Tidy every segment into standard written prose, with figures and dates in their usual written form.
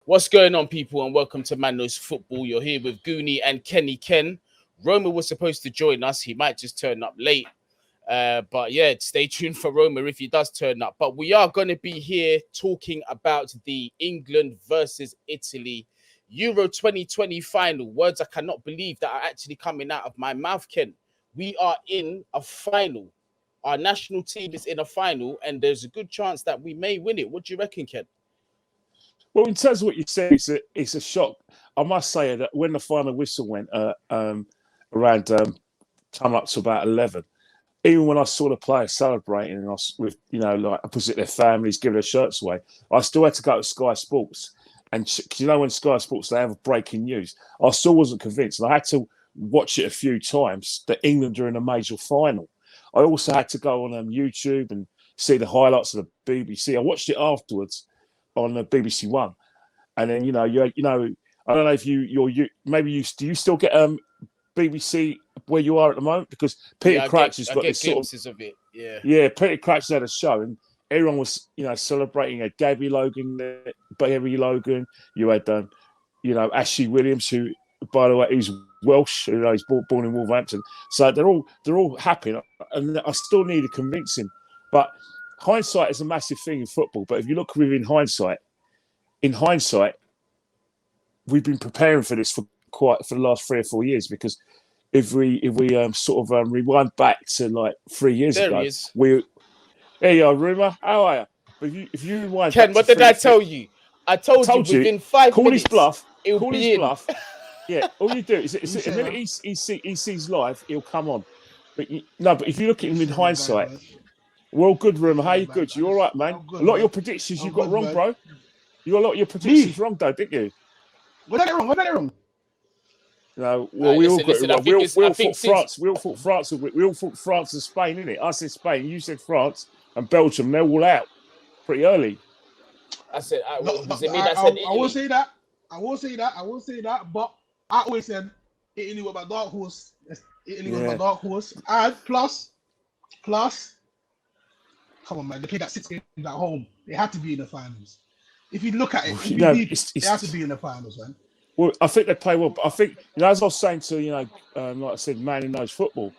What's going on, people, and welcome to Man Knows Football. You're here with Guni and Kenny Ken. Roma was supposed to join us. He might just turn up late. But yeah, stay tuned for Roma if he does turn up. But we are going to be here talking about the England versus Italy Euro 2020 final. Words I cannot believe that are actually coming out of my mouth, Ken. We are in a final. Our national team is in a final, and there's a good chance that we may win it. What do you reckon, Ken? Well, in terms of what you said, it's a shock. I must say that when the final whistle went around time up to about 11, even when I saw the players celebrating and I was with, like opposite their families, giving their shirts away, I still had to go to Sky Sports. And when Sky Sports, they have breaking news, I still wasn't convinced. And I had to watch it a few times that England are in a major final. I also had to go on YouTube and see the highlights of the BBC. I watched it afterwards on the BBC One, and then I don't know if do you still get BBC where you are at the moment, because Peter Crouch has got this glimpses sort of it. Peter Crouch had a show and everyone was celebrating a Gabby Logan, Barry Logan. You had Ashley Williams, who by the way is Welsh, he's born in Wolverhampton, so they're all happy, and I still need to convince him, but hindsight is a massive thing in football. But if you look within hindsight, we've been preparing for this for the last 3 or 4 years, because if we rewind back to like 3 years ago, there you are, Rumour. How are you? But if you rewind Ken, what did I tell you? I told you within 5 call minutes. His bluff. It'll call be his in. bluff. Yeah, all you do is the minute he sees live, he'll come on. But if you look at him in hindsight. Well, good, Rumour. How you good? You all right, man? Good, a lot of your predictions you got wrong, man. Bro. You got a lot of your predictions wrong, though, didn't you? What did I get wrong? No, well, we all got it wrong. We all thought France. We all thought France. We all thought France and Spain, innit? I said Spain. You said France and Belgium. They're all out pretty early. I said, I will say that. I will say that. But I always said Italy was my dark horse. And plus. Come on, man. They played that 6 games at home. They had to be in the finals. If you look at it, they have to be in the finals, man. Well, I think they play well. But I think, as I was saying to, like I said, man who knows football,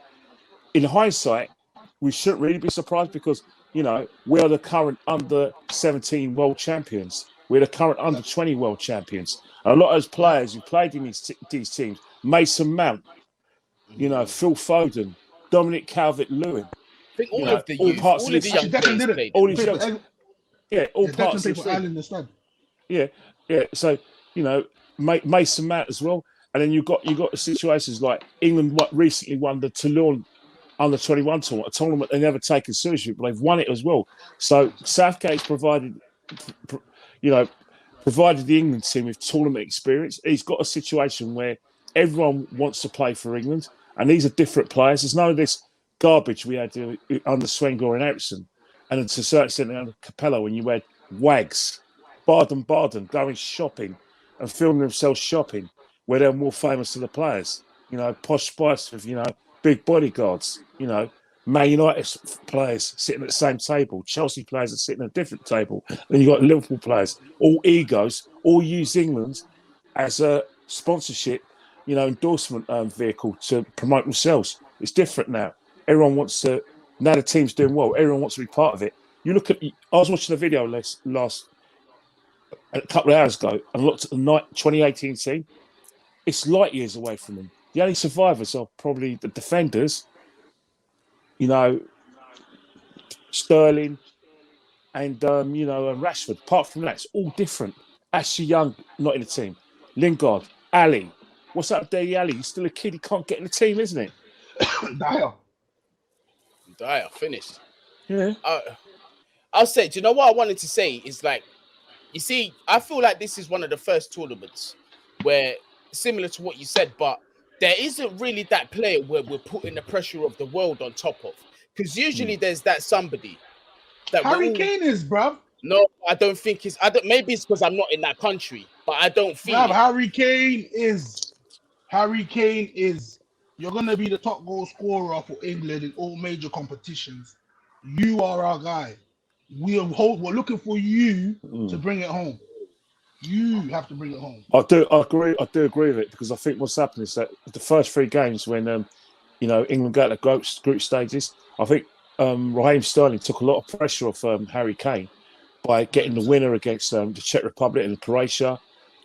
in hindsight, we shouldn't really be surprised, because, we are the current under-17 world champions. We're the current under-20 world champions. And a lot of those players who played in these teams, Mason Mount, Phil Foden, Dominic Calvert-Lewin, all of the young players played. All these young, all parts of the Ireland instead. Yeah. So Mason Mount as well, and then you got situations like England recently won the Toulon under-21 tournament, a tournament they never taken seriously, but they've won it as well. So Southgate's provided the England team with tournament experience. He's got a situation where everyone wants to play for England, and these are different players. There's none of this garbage we had under Swenger and Ericsson, and to a certain extent under Capello, when you had wags, Barden going shopping and filming themselves shopping, where they're more famous than the players. Posh Spice with big bodyguards. Man United players sitting at the same table, Chelsea players are sitting at a different table. Then you got Liverpool players, all egos, all use England as a sponsorship, endorsement vehicle to promote themselves. It's different now. Everyone wants to. Now the team's doing well. Everyone wants to be part of it. You look at. I was watching a video last a couple of hours ago and looked at the 2018 team. It's light years away from them. The only survivors are probably the defenders. Sterling and Rashford. Apart from that, it's all different. Ashley Young not in the team. Lingard, Ali. What's up, Dele Ali? He's still a kid. He can't get in the team, isn't it? Dyer finished. Yeah. I'll say, do you know what I wanted to say is, like, you see, I feel like this is one of the first tournaments where, similar to what you said, but there isn't really that player where we're putting the pressure of the world on top of. Because usually there's that somebody that Harry Kane is, bruv. No, I don't think it's. Maybe it's because I'm not in that country, but I don't feel. Harry Kane is. You're gonna be the top goal scorer for England in all major competitions. You are our guy. We're looking for you to bring it home. You have to bring it home. I do agree with it, because I think what's happened is that the first 3 games when England got the group stages, I think Raheem Sterling took a lot of pressure off Harry Kane by getting the winner against the Czech Republic and Croatia,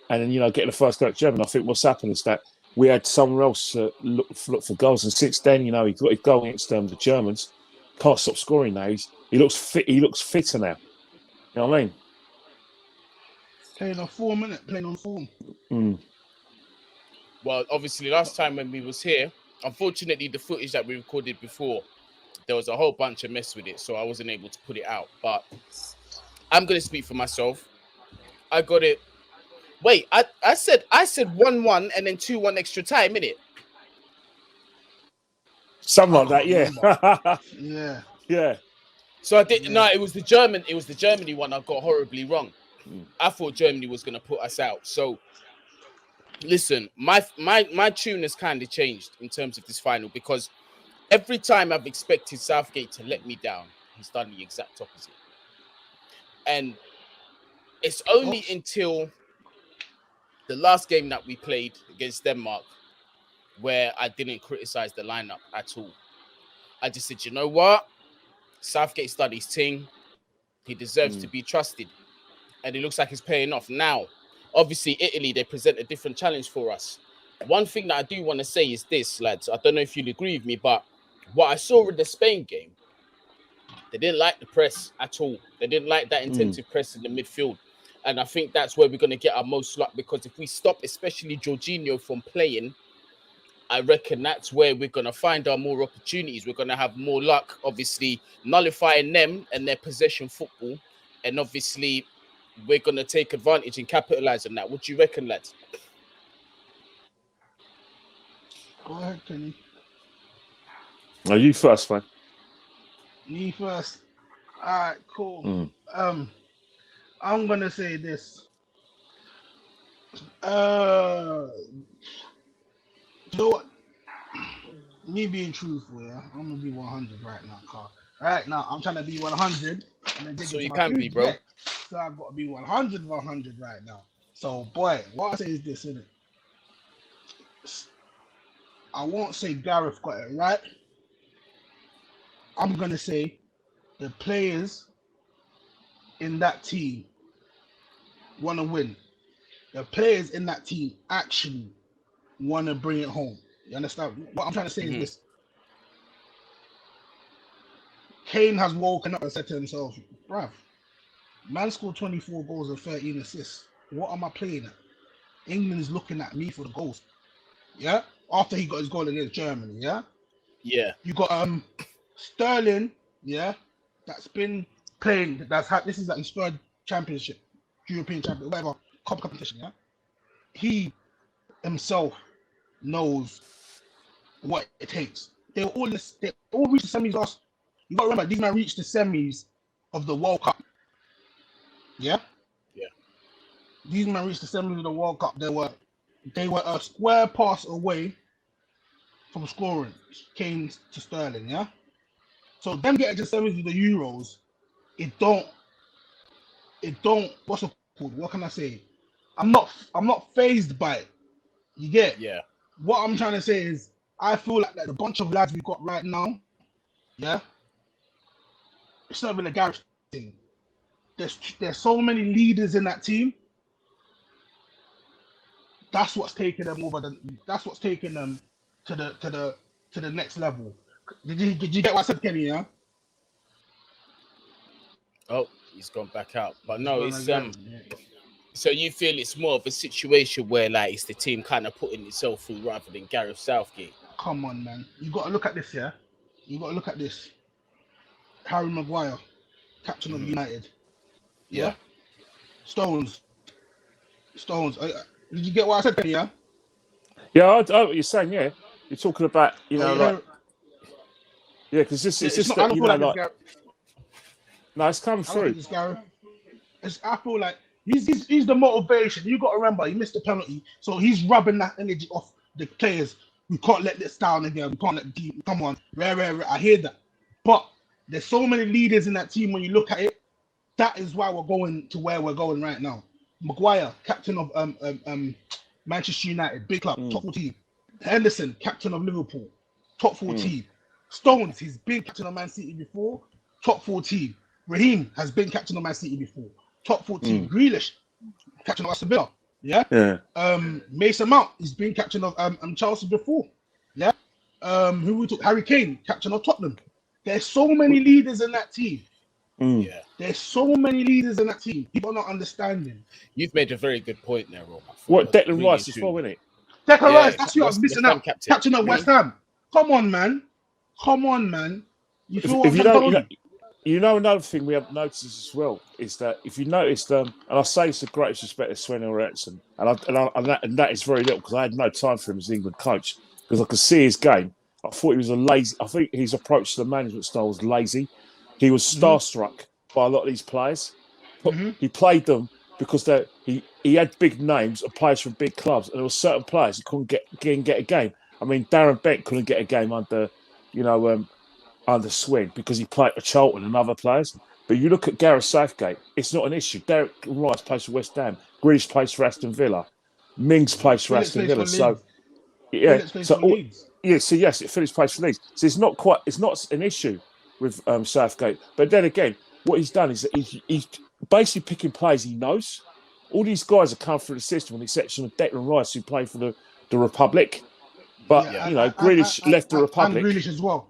and then getting the first goal at Germany. I think what's happened is that we had someone else look for goals, and since then, he got his goal against the Germans. Can't stop scoring now. He looks fit. He looks fitter now. You know what I mean? Playing on form, playing on form. Well, obviously, last time when we was here, unfortunately, the footage that we recorded before, there was a whole bunch of mess with it, so I wasn't able to put it out. But I'm gonna speak for myself. I got it. Wait, I said 1-1 and then 2-1 extra time, innit? Something like that, yeah. Yeah. Yeah. So I did. No, it was the Germany one I got horribly wrong. I thought Germany was gonna put us out. So listen, my tune has kind of changed in terms of this final, because every time I've expected Southgate to let me down, he's done the exact opposite. And it's only until the last game that we played against Denmark where I didn't criticize the lineup at all. I just said, you know what? Southgate's done his thing. He deserves to be trusted. And it looks like it's paying off. Now, obviously, Italy, they present a different challenge for us. One thing that I do want to say is this, lads. I don't know if you'll agree with me, but what I saw in the Spain game, they didn't like the press at all. They didn't like that intensive press in the midfield. And I think that's where we're going to get our most luck, because if we stop, especially Jorginho, from playing, I reckon that's where we're going to find our more opportunities. We're going to have more luck, obviously, nullifying them and their possession football. And obviously, we're going to take advantage and capitalize on that. What do you reckon, lads? Go ahead, Kenny. No, you first, man. Me first. All right, cool. I'm gonna say this. You know what? Me being truthful, yeah, I'm gonna be 100 right now, Carl. Right now, I'm trying to be 100. So you can be, bro. So I've got to be 100 right now. So, boy, what I say is this, innit? I won't say Gareth got it right. I'm gonna say the players in that team want to win. The players in that team actually want to bring it home. You understand? What I'm trying to say is this. Kane has woken up and said to himself, bruv, man scored 24 goals and 13 assists. What am I playing at? England is looking at me for the goals. Yeah? After he got his goal against Germany, yeah? Yeah. You got Sterling, yeah, that's been playing, this is like his third championship, European champion, whatever, cup competition, yeah? He himself knows what it takes. They all reached the semis last. You gotta remember, these men reached the semis of the World Cup. Yeah? Yeah. These men reached the semis of the World Cup. They were a square pass away from scoring Kane to Sterling, yeah? So them getting to semis of the Euros, it don't, what's it called? What can I say? I'm not fazed by it. You get? Yeah. What I'm trying to say is, I feel like the bunch of lads we've got right now, yeah, it's not even a Gareth thing. There's so many leaders in that team. That's what's taking them over. That's what's taking them to the next level. Did you get what I said, Kenny? Yeah. Oh, he's gone back out. But no, it's So you feel it's more of a situation where like it's the team kind of putting itself through rather than Gareth Southgate. Come on, man. You got to look at this, yeah. You got to look at this. Harry Maguire, captain of United. Yeah. Stones. Did you get what I said, Kenny? Yeah. Yeah, I what you're saying. Yeah, you're talking about like because this is just that no, it's come through. I feel like he's the motivation. You got to remember, he missed the penalty, so he's rubbing that energy off the players. We can't let this down again. We can't let come on. Rare. I hear that, but there's so many leaders in that team. When you look at it, that is why we're going to where we're going right now. Maguire, captain of Manchester United, big club, top 14. Henderson, captain of Liverpool, top 14. Stones, he's been captain of Man City before, top 14. Raheem has been captain of Man City before, top 14. Grealish, captain of Aston Villa. Yeah. Mason Mount, he's been captain of Chelsea before. Yeah. Who we took? Harry Kane, captain of Tottenham. There's so many leaders in that team. Yeah. There's so many leaders in that team. People are not understanding. You've made a very good point there, Roma. What Declan Rice is for, isn't it? Declan Rice, that's who I was missing out. Captain of Yeah. West Ham. Come on, man. You feel what If I'm you telling know, you know, another thing we have noticed as well is that if you noticed, and I say it's the greatest respect to Sven Eriksson, and that is very little because I had no time for him as England coach because I could see his game. I thought he was a lazy. I think his approach to the management style was lazy. He was starstruck by a lot of these players. He played them because he had big names and players from big clubs, and there were certain players who couldn't get a game. I mean, Darren Bent couldn't get a game under Swin because he played for Charlton and other players. But you look at Gareth Southgate, it's not an issue. Derek Rice plays for West Ham. Grealish plays for Aston Villa. Mings plays for Aston Villa. So yes, Phillips plays for Leeds. So it's not an issue with Southgate. But then again, what he's done is that he's basically picking players he knows. All these guys have come through the system, with the exception of Declan Rice, who played for the Republic. But Grealish left the Republic. And Grealish as well.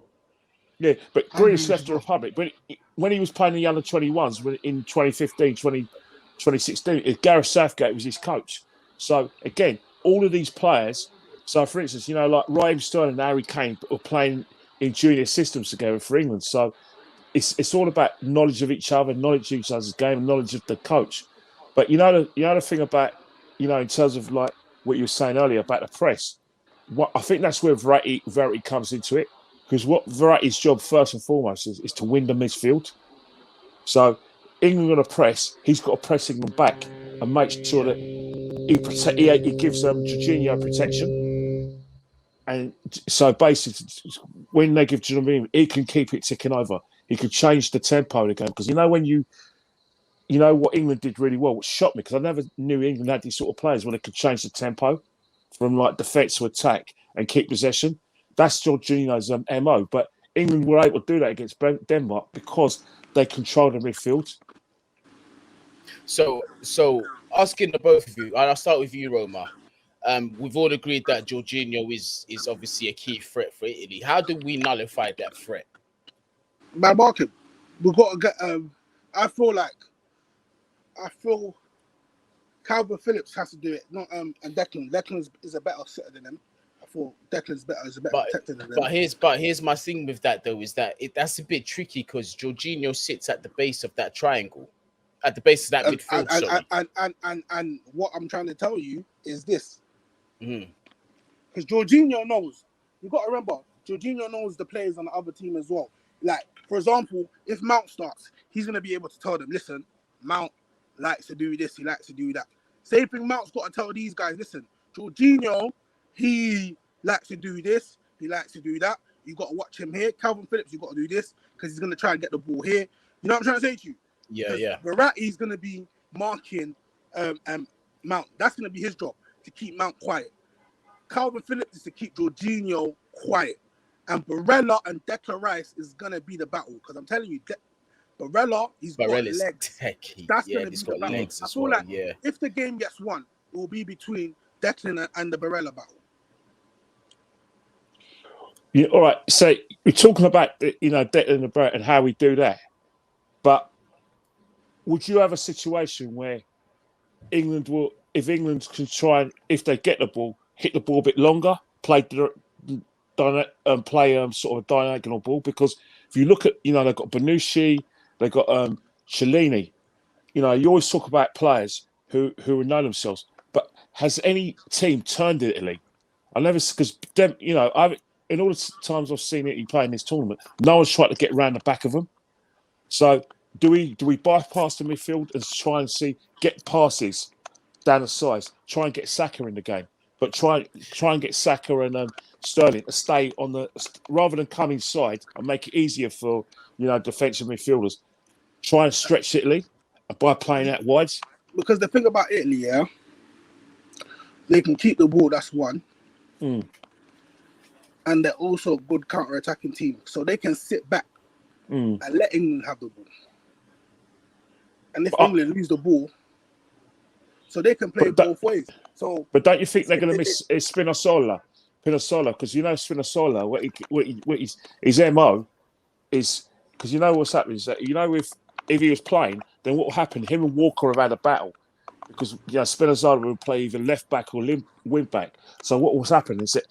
Yeah, but Grealish left the Republic. But when he was playing the under 21s in 2015, 2016, Gareth Southgate was his coach. So again, all of these players. So for instance, like Raheem Sterling and Harry Kane were playing in junior systems together for England. So it's all about knowledge of each other, knowledge of each other's game, and knowledge of the coach. But the thing about in terms of like what you were saying earlier about the press, I think that's where Verratti comes into it. Because what Verratti's job first and foremost is to win the midfield. So England going to press, he's got to press England back and make sure that he gives Jorginho protection. And so basically, when they give Jorginho, he can keep it ticking over. He can change the tempo of the game. Because what England did really well, which shocked me, because I never knew England had these sort of players when they could change the tempo from like defence to attack and keep possession. That's Jorginho's MO. But England were able to do that against Denmark because they controlled the midfield. So asking the both of you, and I'll start with you, Roma. We've all agreed that Jorginho is obviously a key threat for Italy. How do we nullify that threat? By market, we've got to get. I feel Calvin Phillips has to do it, not and Declan. Declan is a better sitter than him. I thought Declan's better, is a better protector than him. But here's my thing with that though, is that that's a bit tricky because Jorginho sits at the base of that triangle, at the base of that midfield. And what I'm trying to tell you is this, because Jorginho knows. You got to remember, Jorginho knows the players on the other team as well. Like for example, if Mount starts, he's gonna be able to tell them, listen, Mount likes to do this, he likes to do that. Same thing, Mount's got to tell these guys, listen, Jorginho, he likes to do this, he likes to do that. You got to watch him here. Calvin Phillips, you got to do this because he's going to try and get the ball here. You know what I'm trying to say to you? Yeah. Verratti's going to be marking Mount. That's going to be his job, to keep Mount quiet. Calvin Phillips is to keep Jorginho quiet. And Barella and Declan Rice is going to be the battle. Because I'm telling you, Barella, he's got legs. Techie. That's going to be the battle. Legs I feel like if the game gets won, it will be between Declan and the Barella battle. Yeah, all right. So we're talking about Declan and Barella and how we do that. But would you have a situation where if England can try and, if they get the ball, hit the ball a bit longer, play sort of a diagonal ball? Because if you look at, they've got Bonucci, they've got Chiellini. You always talk about players who know themselves. But has any team turned Italy? I never, because in all the times I've seen Italy play in this tournament, no one's tried to get around the back of them. So do we bypass the midfield and try and get passes down the sides, try and get Saka in the game, but try and get Saka and Sterling to stay on rather than come inside and make it easier for defensive midfielders. Try and stretch Italy by playing out wide. because the thing about Italy, yeah, they can keep the ball. That's one, and they're also a good counter-attacking team, so they can sit back and let England have the ball. And if England lose the ball, so they can play both ways. So, but don't you think they're going to miss Spinazzola? Because you know Spinazzola, his MO is, because you know what's happening is that, you know, if he was playing, then what will happen? Him and Walker have had a battle, because Spinazzola will play either left back or wing back. So what will happen is that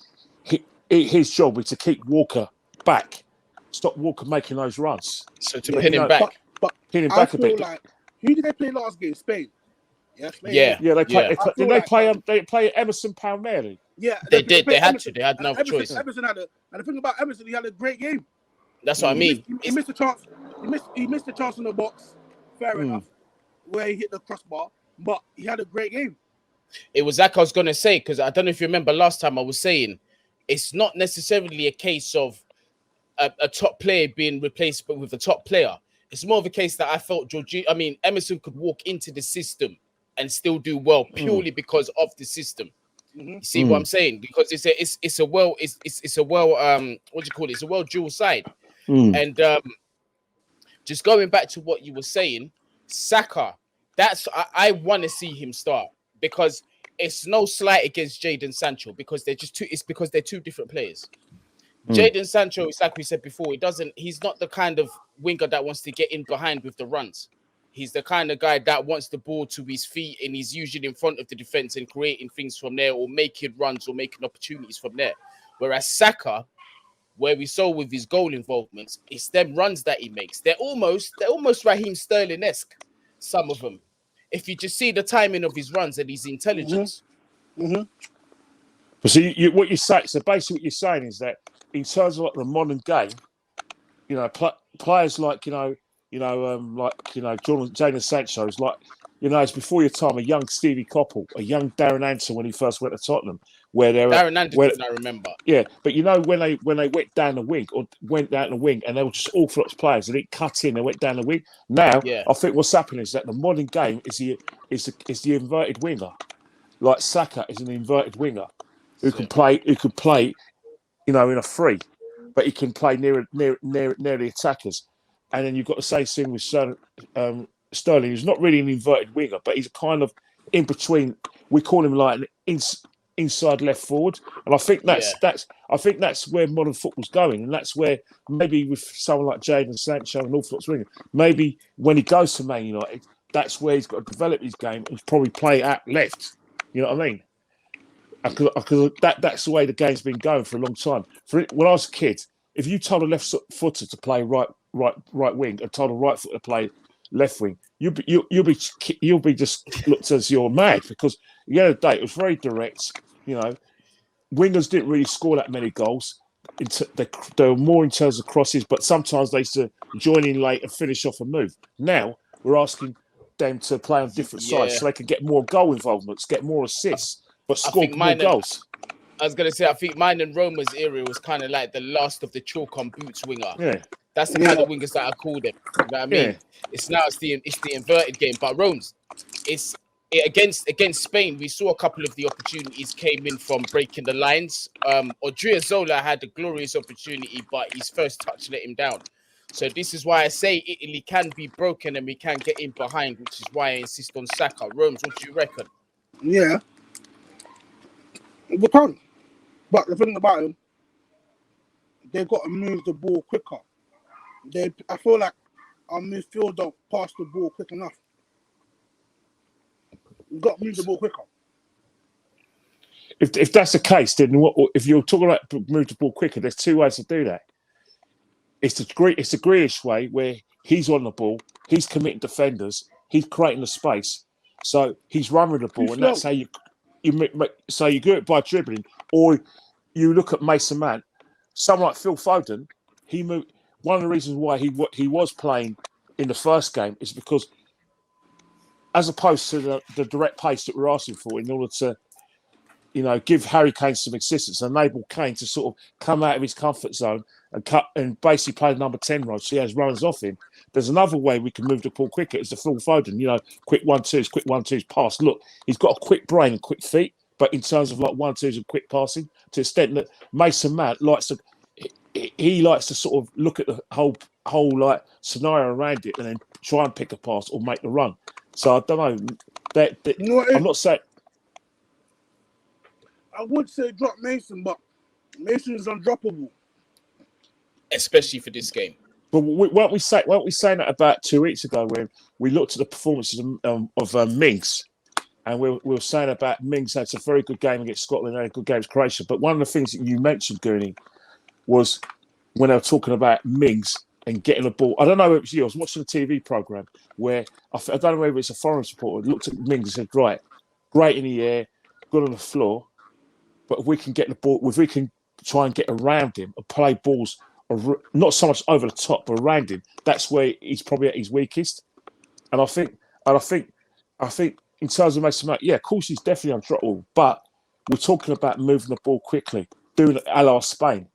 his job is to keep Walker back, stop Walker making those runs. So to pin him back, but pin him I back a feel bit. like, who did they play last game? Spain. Yeah, Spain. Yeah. They play Emerson Palmieri. Yeah, they did. They had Emerson. to. They had no choice. Emerson had and the thing about Emerson, he had a great game. That's what I mean. He missed a chance. He missed the chance in the box. Fair enough, where he hit the crossbar, but he had a great game. It was like I was gonna say, because I don't know if you remember last time I was saying, it's not necessarily a case of a top player being replaced with a top player. It's more of a case that I felt Emerson could walk into the system and still do well purely because of the system. You see what I'm saying? Because it's a well dual side. And just going back to what you were saying, Saka, I want to see him start, because it's no slight against Jadon Sancho, because they're two different players. Jadon Sancho, it's like we said before, he's not the kind of winger that wants to get in behind with the runs. He's the kind of guy that wants the ball to his feet, and he's usually in front of the defense and creating things from there, or making runs or making opportunities from there. Whereas Saka, where we saw with his goal involvements, it's them runs that he makes. They're almost Raheem Sterling-esque, some of them. If you just see the timing of his runs and his intelligence. But so what you say, so basically what you're saying is that in terms of like the modern game, you know, players like Jadon Sancho is like, you know, it's before your time, a young Stevie Coppell, a young Darren Anderson when he first went to Tottenham, where Darren Anderson, I remember. Yeah, but you know, when they went down the wing and they were just orthodox players, and it cut in, they went down the wing. Now, I think what's happening is that the modern game is the inverted winger. Like Saka is an inverted winger who can play, you know, in a free, but he can play near the attackers. And then you've got the same thing with Sterling, who's not really an inverted winger, but he's kind of in between. We call him like an inside left forward, and I think that's where modern football's going, and that's where maybe with someone like Jadon Sancho, an orthodox winger, maybe when he goes to Man United, that's where he's got to develop his game and probably play out left. You know what I mean? Because that's the way the game's been going for a long time. When I was a kid, if you told a left footer to play right wing and told a right footer to play left wing, you'll be just looked as you're mad, because the other day it was very direct. You know, wingers didn't really score that many goals. They were more in terms of crosses, but sometimes they used to join in late and finish off a move. Now we're asking them to play on different sides so they can get more goal involvements, get more assists, but score more goals. I was going to say, I think mine and Roma's era was kind of like the last of the chalk on boots winger. Yeah. That's the kind of wingers that I call them. You know what I mean? Yeah. It's the inverted game. But Rome's, against Spain, we saw a couple of the opportunities came in from breaking the lines. Odriozola had a glorious opportunity, but his first touch let him down. So this is why I say Italy can be broken and we can get in behind, which is why I insist on Saka. Rome's, what do you reckon? Yeah. We can. But the thing about him, they've got to move the ball quicker. I feel like our midfield don't pass the ball quick enough. We've got to move the ball quicker. If that's the case, then if you're talking about move the ball quicker, there's two ways to do that. It's the Grealish way, where he's on the ball, he's committing defenders, he's creating the space, so he's running the ball, and that's how you do it by dribbling. Or you look at Mason Mount, someone like Phil Foden, he moved. One of the reasons why he was playing in the first game is because, as opposed to the direct pace that we're asking for, in order to, you know, give Harry Kane some assistance, enable Kane to sort of come out of his comfort zone and basically play the number 10 role, so he has runners off him. there's another way we can move the ball quicker. It's the Phil Foden, quick 1-2s, pass. Look, he's got a quick brain and quick feet, but in terms of like 1-2s and quick passing, to the extent that Mason Mount likes to, he likes to sort of look at the whole like scenario around it and then try and pick a pass or make the run. So I don't know. I'm not saying. I would say drop Mason, but Mason is undroppable, especially for this game. But weren't we saying that about 2 weeks ago when we looked at the performances of Mings, and we were saying about Mings had a very good game against Scotland and a good game against Croatia. But one of the things that you mentioned, Guni, was when they were talking about Mings and getting the ball. I don't know if it was you. I was watching a TV program where I don't know whether it's a foreign supporter looked at Mings and said, "Right, great in the air, good on the floor, but if we can get the ball, if we can try and get around him and play balls, not so much over the top, but around him, that's where he's probably at his weakest." And I think in terms of Mason Mount, yeah, of course he's definitely undroppable, but we're talking about moving the ball quickly, doing it a la Spain.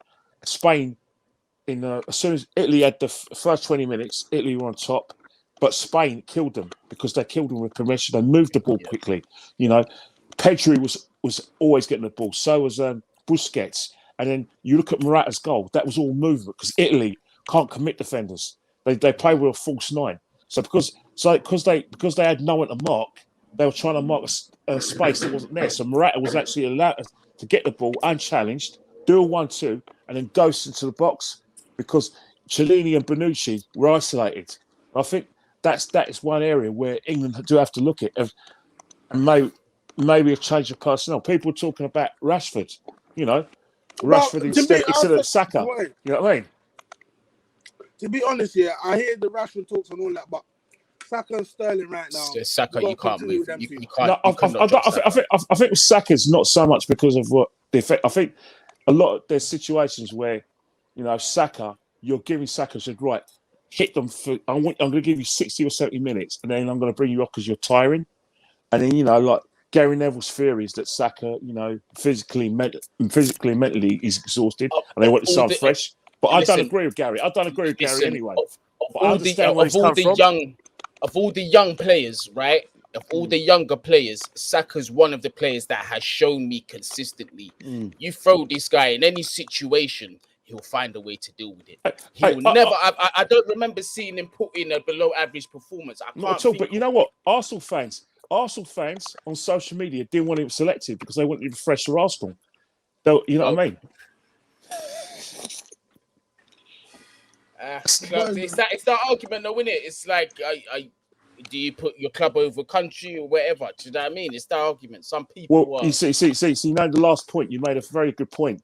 Spain, as soon as Italy had the first 20 minutes, Italy were on top, but Spain killed them because they killed them with permission. They moved the ball quickly. Pedri was always getting the ball. So was Busquets. And then you look at Morata's goal. That was all movement because Italy can't commit defenders. They play with a false nine. So because they had no one to mark, they were trying to mark a space that wasn't there. So Morata was actually allowed to get the ball unchallenged, do a 1-2, and then ghost into the box because Cellini and Bonucci were isolated. I think that is one area where England do have to look at and maybe a change of personnel. People are talking about Rashford, Rashford instead of Saka. You know what I mean? To be honest, yeah, I hear the Rashford talks and all that, but Saka and Sterling right now. Saka, you can't move. You can't. No, I think with Saka's not so much because of what the effect. I think a lot of there's situations where, Saka, you're giving Saka said, right, hit them for. I'm going to give you 60 or 70 minutes, and then I'm going to bring you off because you're tiring, and then like Gary Neville's theory is that Saka, physically and mentally is exhausted, and they want to sound fresh. But I don't agree with Gary. Anyway. Of all the young players, right? Of all the younger players, Saka's one of the players that has shown me consistently. You throw this guy in any situation, he'll find a way to deal with it. He will never. I don't remember seeing him put in a below average performance. Not at all. But you know what? Arsenal fans on social media didn't want him selected because they wanted him to refresh for Arsenal. You know what I mean? It's that argument, though, isn't it? It's like, do you put your club over country or whatever? Do you know what I mean? It's that argument. Some people. Well, you see, the last point you made a very good point.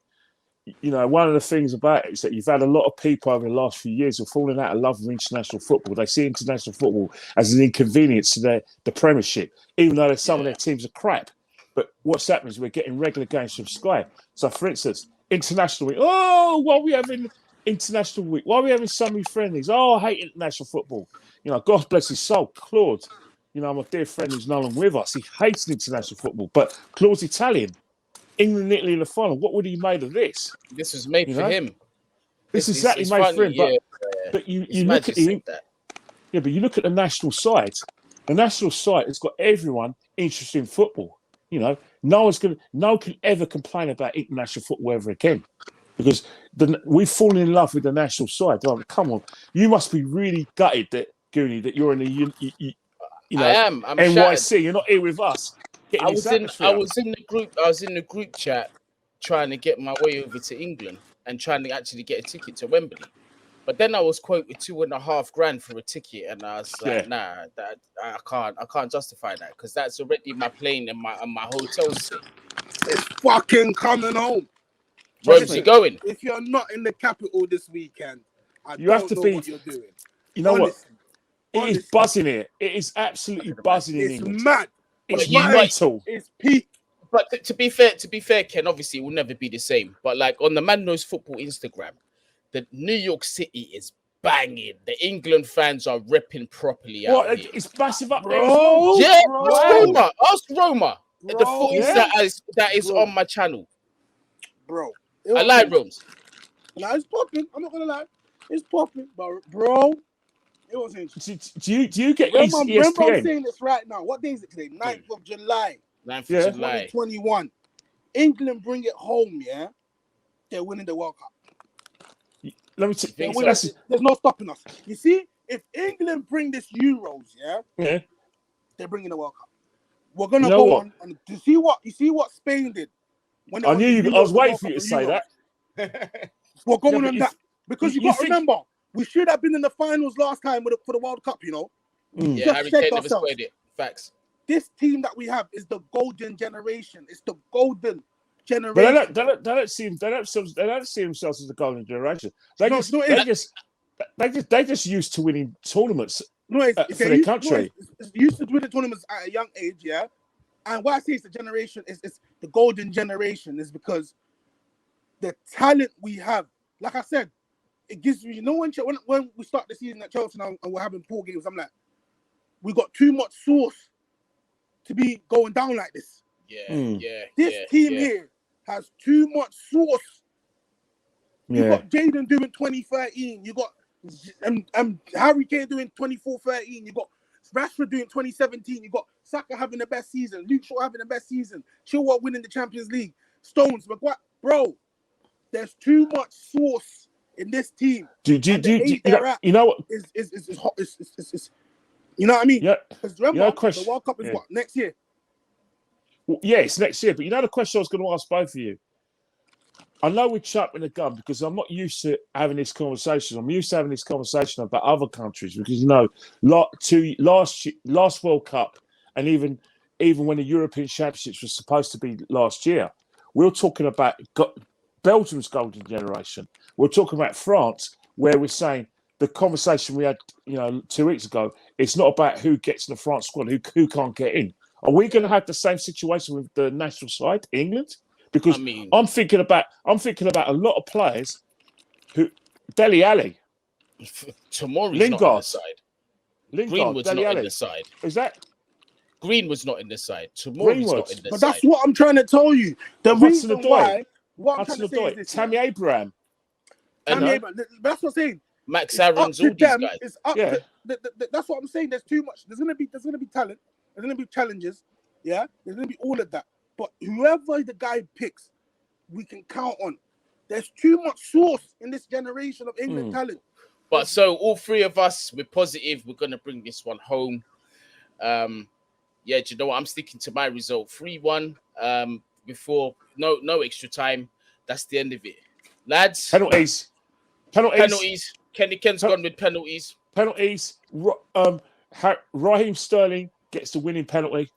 One of the things about it is that you've had a lot of people over the last few years who've fallen out of love with international football. They see international football as an inconvenience to the Premiership, even though some of their teams are crap. But what's happening is we're getting regular games from Sky. So, for instance, international week. Oh, why are we having international week? Why are we having so many friendlies? Oh, I hate international football. God bless his soul, Claude. My dear friend who's no longer with us. He hates international football, but Claude's Italian. England and Italy in the final. What would he made of this? This was made for him. This is exactly made for him. But you look at but you look at the national side. The national side has got everyone interested in football. No one can ever complain about international football ever again. Because we've fallen in love with the national side. Come on, you must be really gutted that Guni that you're in the I am. I'm NYC. shattered. You're not here with us. I was in the group chat trying to get my way over to England and trying to actually get a ticket to Wembley. But then I was quoted $2,500 for a ticket, and I was like, nah, that I can't justify that because that's already my plane and my hotel stay. It's fucking coming home. Where's he going? If you're not in the capital this weekend, you have to be. What you're doing. You know what? It is buzzing here. It is absolutely buzzing in England. It's mad. It's mental. It's peak. But to be fair, Ken, obviously it will never be the same. But like on the Man Knows Football Instagram, the New York City is banging. The England fans are ripping properly out here. It's massive up there. Bro, yeah, bro. Ask Roma. The footage that is on my channel. Bro. I like Rome's. Nah, it's popping. I'm not gonna lie. It's popping. But bro, It was interesting. Do you get Remember, I'm ESPN? saying this right now. What day is it today? 9th of July, 9th Yeah. of July. 2021. England bring it home, yeah? They're winning the World Cup. Let me think tell so? There's no stopping us. You see, if England bring this Euros, yeah. they're bringing the World Cup. We're gonna You know go what? on and to see what Spain did when they I won knew the you. I was Euros, the waiting World for you Cup to and say Euros. that. We're going Yeah, on but that because you you got to think- remember we should have been in the finals last time for the World Cup. You know, Mm. Yeah, just Harry check Kane never ourselves. squared it. Facts. This team that we have is the golden generation. It's the golden But generation. they don't see themselves as the golden generation. They No, just no, they just used to winning tournaments No, for their country. it's used to winning tournaments at a young age, yeah. And why I say it's the generation is the golden generation is because the talent we have. Like I said, it gives you know when we start the season at Chelsea now and we're having poor games, I'm like, we got too much sauce to be going down like this. Yeah. This team here has too much sauce. You Yeah. got Jaden doing 2013. You got Harry Kane doing 24-13. You got Rashford doing 2017. You got Saka having the best season. Luke Shaw having the best season. Chilwell winning the Champions League. Stones, Maguire. Bro, there's too much sauce in this team. You know what? Is hot. You know what I mean? Yeah. Because remember, the World Cup is what next year. Well, yeah, it's next year. But you know the question I was going to ask both of you. I know we're chopping the gun because I'm not used to having this conversation. I'm used to having this conversation about other countries because last World Cup and even when the European Championships was supposed to be last year, we're talking about Belgium's golden generation. We're talking about France, where we're saying the conversation we had 2 weeks ago. It's not about who gets in the France squad, who can't get in. Are we going to have the same situation with the national side, England? Because I'm thinking about a lot of players who Dele Alli, Tomori's not in the side. Lingard, Greenwood's Dele not Alli. in the side. Is that Greenwood's not in the side. Tomori's not in the side. But that's what I'm trying to tell you. The reason why what I'm trying to say is this. Tammy Abraham. Tammy Abraham. That's what I'm saying. Max Aaron's, all these guys. It's up to that's what I'm saying. There's too much. There's gonna be talent. There's gonna be challenges. Yeah, there's gonna be all of that. But whoever the guy picks, we can count on. There's too much sauce in this generation of England talent. But so all three of us, we're positive. We're gonna bring this one home. Yeah, do you know what? I'm sticking to my result. 3-1. Before no extra time. That's the end of it, lads. Penalties. Kenny Ken's gone with penalties. Raheem Sterling gets the winning penalty.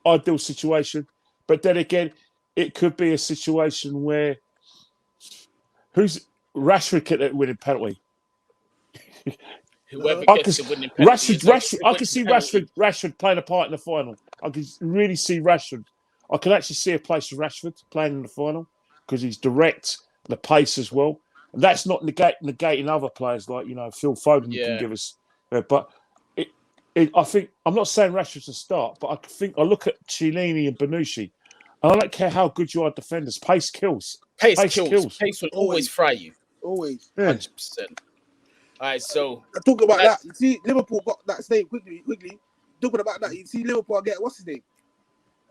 Ideal situation, but then again, it could be a situation where Rashford get that winning penalty. Whoever gets the winning penalty. I can see Rashford playing a part in the final. I can really see Rashford. I can actually see a place for Rashford playing in the final because he's direct, the pace as well. And that's not negating other players like Phil Foden can give us. But I think I'm not saying Rashford's a start, but I look at Chiellini and Bonucci. And I don't care how good you are defenders. Pace kills. Pace kills. Pace will always fry you. Always. 100%. All right, so talk about that. You see, Liverpool got that stake quickly. Talking about that, you see Liverpool get what's his name?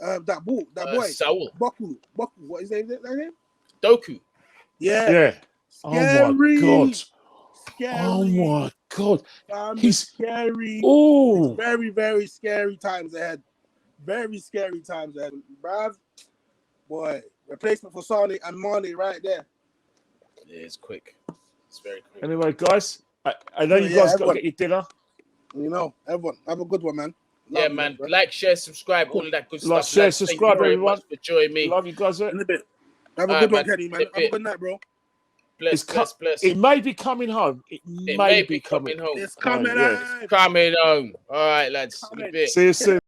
That boy. Saul. Baku. What is his name? Doku. Yeah. Scary. Scary. Oh my God. He's scary. Oh. Very, very scary times ahead. Very scary times ahead. Bruv, boy. Replacement for Sane and Mane right there. Yeah, it's quick. It's very quick. Anyway, guys, I know you guys got to get your dinner. Everyone, have a good one, man. Yeah, man. Like, share, subscribe, all of that good stuff. Like, share, subscribe, everyone. For joining me. Love you guys. In a bit. Have a good one, Kenny, man. Have a good night, bro. Bless. It may be coming home. It may be coming home. It's coming home. Coming home. All right, lads. In a bit. See you soon.